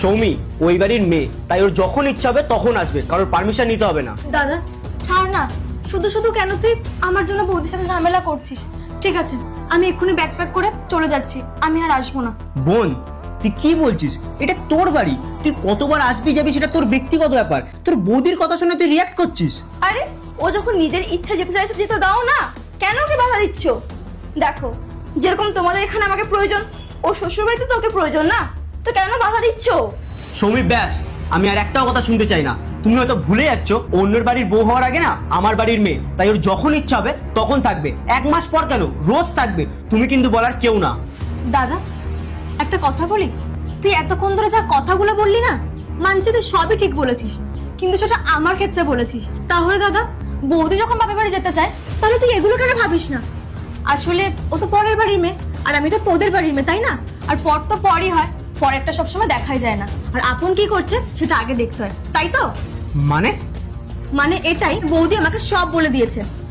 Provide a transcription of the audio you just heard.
সৌমি ওই বাড়ির মেয়ে, তাই ওর যখন ইচ্ছা হবে তখন আসবে, কারোর পারমিশন নিতে হবে না। দাদা ছাড় না, শুধু শুধু কেন তুই আমার জন্য বৌদির সাথে ঝামেলা করছিস? ঠিক আছে, আমি এক্ষুনি ব্যাকপ্যাক করে চলে যাচ্ছি, আমি আর আসবো না। বোন, তুই কি বলছিস? এটা তোর বাড়ি, তুই কতবার আসবি যাবি সেটা তোর ব্যক্তিগত ব্যাপার। তোর বৌদির কথা শুনে তুই রিয়াক্ট করছিস। আরে ও যখন নিজের ইচ্ছা যেতে চাইছে যেতে দাও না, কেন ওকে বাধা দিচ্ছ? দেখো, যেরকম তোমাদের এখানে আমাকে প্রয়োজন, ও শ্বশুর বাড়িতে তো ওকে প্রয়োজন না, তো কেন বাধা দিচ্ছ? সৌমি ব্যাস, আমি আর একটাও কথা শুনতে চাই না। তুমি হয়তো ভুলে যাচ্ছ অন্যের বাড়ির বউ হওয়ার আগে না আমার বাড়ির মেয়ে, তাই ওর যখন ইচ্ছা হবে তখন থাকবে। 1 মাস পর কেন, রোজ থাকবে। তুমি কিন্তু বলার কেউ না। দাদা একটা কথা বলি, তুই এতক্ষণ ধরে যা কথাগুলো বললি না, মানছি তুই সবই ঠিক বলেছিস, কিন্তু সেটা আমার ক্ষেত্রে বলেছিস। তাহলে দাদা, বৌদি যখন বাপের বাড়ি যেতে চায়, তাহলে তুই এগুলো কেন ভাবিস না? আসলে ও তো পরের বাড়ির মেয়ে, আর আমি তো তোদের বাড়ির মেয়ে, তাই না? আর পর তো পরই হয়, পরেরটা সবসময় দেখাই যায় না, আর আপন কি করছে সেটা আগে দেখতে হয়, তাই তো? মানে মানে এটাই, বৌদি আমাকে সব বলে দিয়েছে।